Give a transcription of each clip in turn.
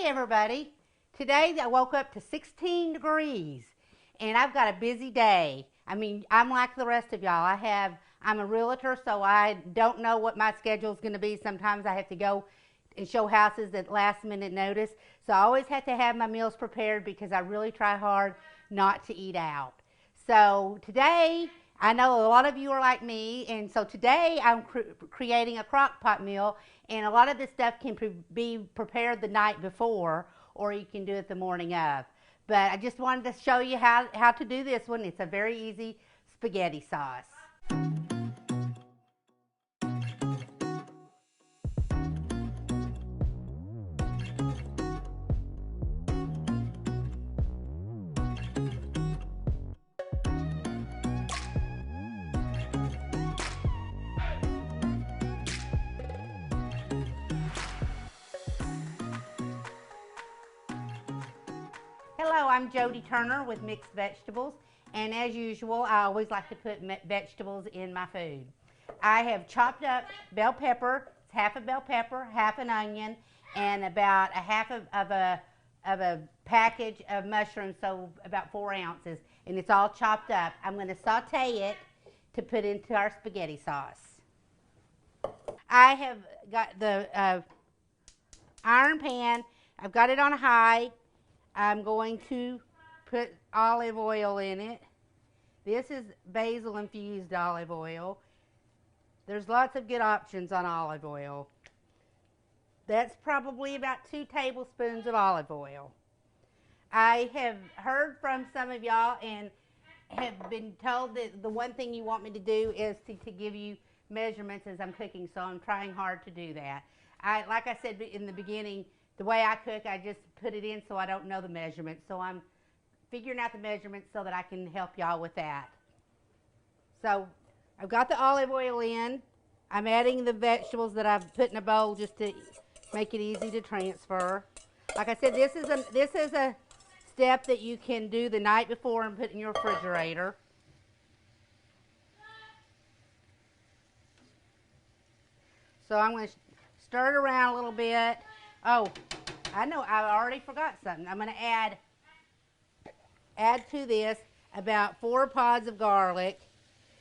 everybody. Today I woke up to 16 degrees and I've got a busy day. I mean, I'm like the rest of y'all. I'm a realtor, so I don't know what my schedule is going to be. Sometimes I have to go and show houses at last minute notice. So I always have to have my meals prepared because I really try hard not to eat out. So today, I know a lot of you are like me, and so today I'm creating a crock pot meal, and a lot of this stuff can be prepared the night before, or you can do it the morning of. But I just wanted to show you how to do this one. It's a very easy spaghetti sauce. Hello, I'm Jody Turner with Mixed Vegetables, and as usual, I always like to put vegetables in my food. I have chopped up bell pepper, it's half a bell pepper, half an onion, and about a half of a package of mushrooms, so about 4 ounces, and it's all chopped up. I'm going to saute it to put into our spaghetti sauce. I have got the iron pan, I've got it on high. I'm going to put olive oil in it. This is basil infused olive oil. There's lots of good options on olive oil. That's probably about 2 tablespoons of olive oil. I have heard from some of y'all and have been told that the one thing you want me to do is to give you measurements as I'm cooking, so I'm trying hard to do that. Like I said in the beginning, the way I cook, I just put it in so I don't know the measurements. So I'm figuring out the measurements so that I can help y'all with that. So I've got the olive oil in. I'm adding the vegetables that I've put in a bowl just to make it easy to transfer. Like I said, this is a step that you can do the night before and put in your refrigerator. So I'm going to stir it around a little bit. Oh, I know, I already forgot something. I'm going to add to this about 4 pods of garlic.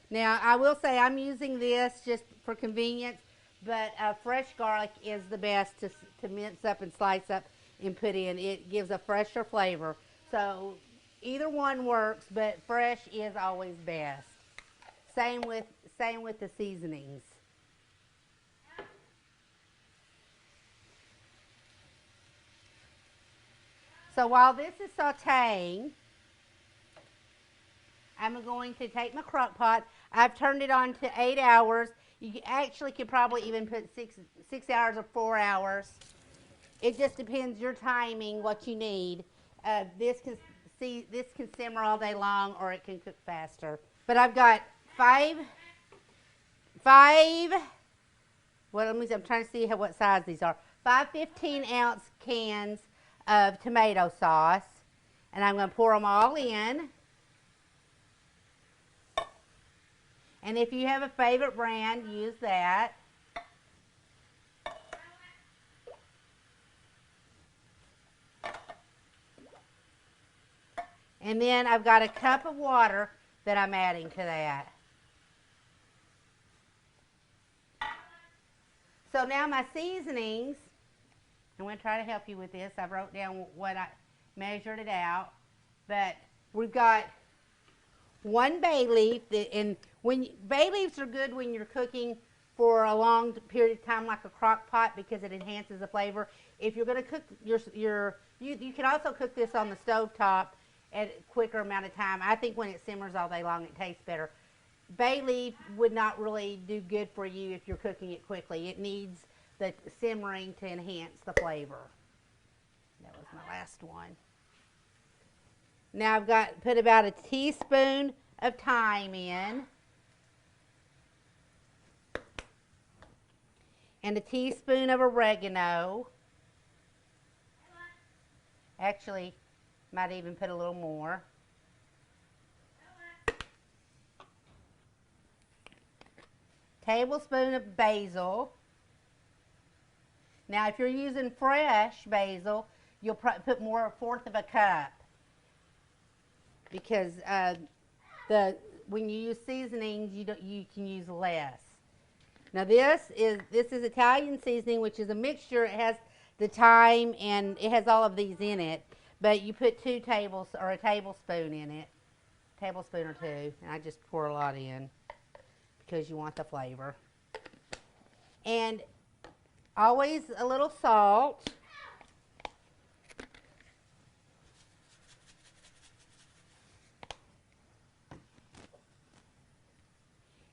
Now, I will say I'm using this just for convenience, but fresh garlic is the best to mince up and slice up and put in. It gives a fresher flavor. So either one works, but fresh is always best. Same with the seasonings. So while this is sauteing, I'm going to take my crock pot. I've turned it on to 8 hours. You actually could probably even put 6 hours or 4 hours. It just depends your timing, what you need. This can simmer all day long, or it can cook faster. But I've got five. Well, I'm trying to see what size these are. 5 15-ounce cans of tomato sauce, and I'm going to pour them all in. And if you have a favorite brand, use that. And then I've got a cup of water that I'm adding to that. So now my seasonings, I'm going to try to help you with this. I wrote down what I measured it out. But we've got 1 bay leaf. And bay leaves are good when you're cooking for a long period of time, like a crock pot, because it enhances the flavor. If you're going to cook you can also cook this on the stove top at a quicker amount of time. I think when it simmers all day long, it tastes better. Bay leaf would not really do good for you if you're cooking it quickly. It needs the simmering to enhance the flavor. That was my last one. Now I've put about a teaspoon of thyme in, and a teaspoon of oregano. Actually, might even put a little more. Tablespoon of basil. Now, if you're using fresh basil, you'll put more, a fourth of a cup, because when you use seasonings, you can use less. Now this is Italian seasoning, which is a mixture. It has the thyme and it has all of these in it, but you put a tablespoon in it, tablespoon or two, and I just pour a lot in because you want the flavor. And always a little salt.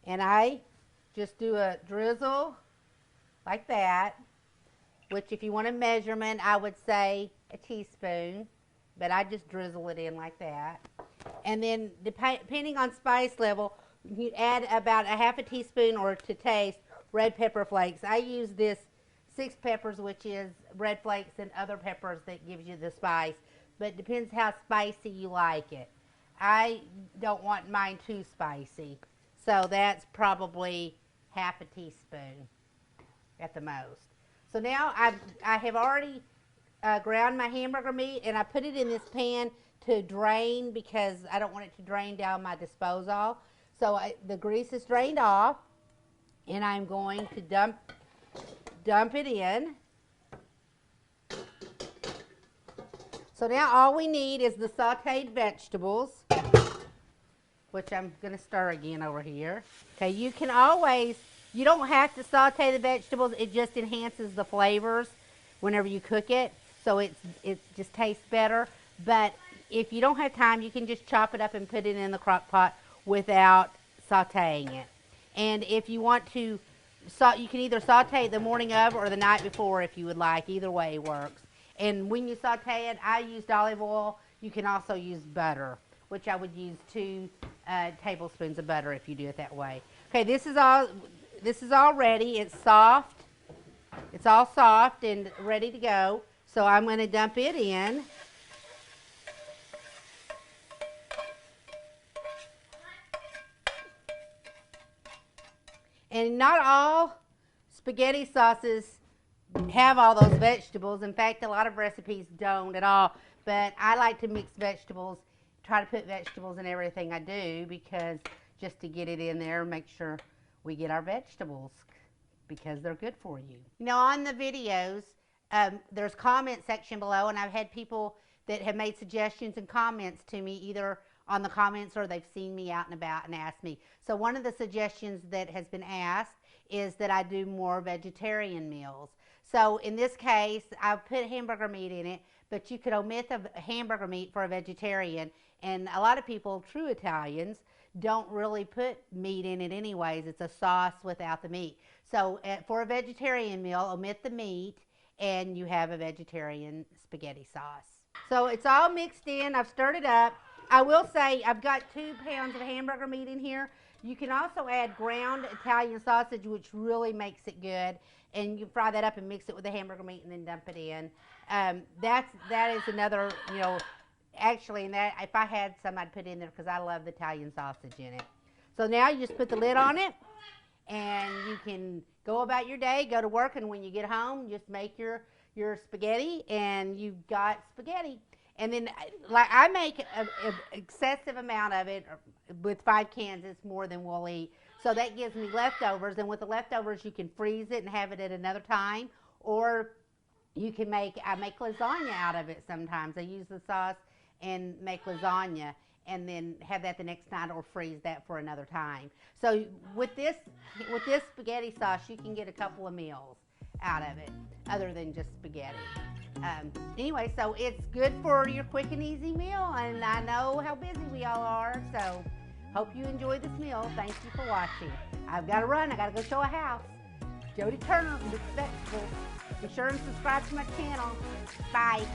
And I just do a drizzle like that, which if you want a measurement, I would say a teaspoon, but I just drizzle it in like that. And then depending on spice level, you add about a half a teaspoon or to taste red pepper flakes. I use this 6 peppers, which is red flakes and other peppers that gives you the spice, but it depends how spicy you like it. I don't want mine too spicy, so that's probably half a teaspoon at the most. So now I have already ground my hamburger meat, and I put it in this pan to drain because I don't want it to drain down my disposal. So the grease is drained off, and I'm going to dump it in. So now all we need is the sauteed vegetables, which I'm going to stir again over here. Okay, you don't have to saute the vegetables. It just enhances the flavors whenever you cook it, so it just tastes better. But if you don't have time, you can just chop it up and put it in the crock pot without sauteing it. And if you want to, you can either saute it the morning of or the night before if you would like. Either way works. And when you saute it, I used olive oil. You can also use butter, which I would use 2 tablespoons of butter if you do it that way. Okay, this is all ready. It's soft. It's all soft and ready to go. So I'm going to dump it in. And not all spaghetti sauces have all those vegetables. In fact, a lot of recipes don't at all. But I like to mix vegetables, try to put vegetables in everything I do, because just to get it in there, make sure we get our vegetables, because they're good for you. You know, on the videos, there's comment section below, and I've had people that have made suggestions and comments to me, either on the comments or they've seen me out and about and asked me. So one of the suggestions that has been asked is that I do more vegetarian meals. So in this case, I've put hamburger meat in it, but you could omit the hamburger meat for a vegetarian. And a lot of people, true Italians, don't really put meat in it anyways. It's a sauce without the meat. So for a vegetarian meal, omit the meat and you have a vegetarian spaghetti sauce. So it's all mixed in. I've stirred it up. I will say I've got 2 pounds of hamburger meat in here. You can also add ground Italian sausage, which really makes it good. And you fry that up and mix it with the hamburger meat and then dump it in. That is another, you know, actually, if I had some, I'd put in there because I love the Italian sausage in it. So now you just put the lid on it, and you can go about your day, go to work, and when you get home, just make your spaghetti, and you've got spaghetti. And then, like, I make an excessive amount of it. With 5 cans, it's more than we'll eat. So that gives me leftovers, and with the leftovers, you can freeze it and have it at another time, or you can I make lasagna out of it sometimes. I use the sauce and make lasagna and then have that the next night, or freeze that for another time. So with this spaghetti sauce, you can get a couple of meals out of it other than just spaghetti. Anyway, so it's good for your quick and easy meal, and I know how busy we all are, so hope you enjoy this meal. Thank you for watching. I've got to run. I got to go show a house. Jody Turner from Mixed Vegetables. Be sure and subscribe to my channel. Bye.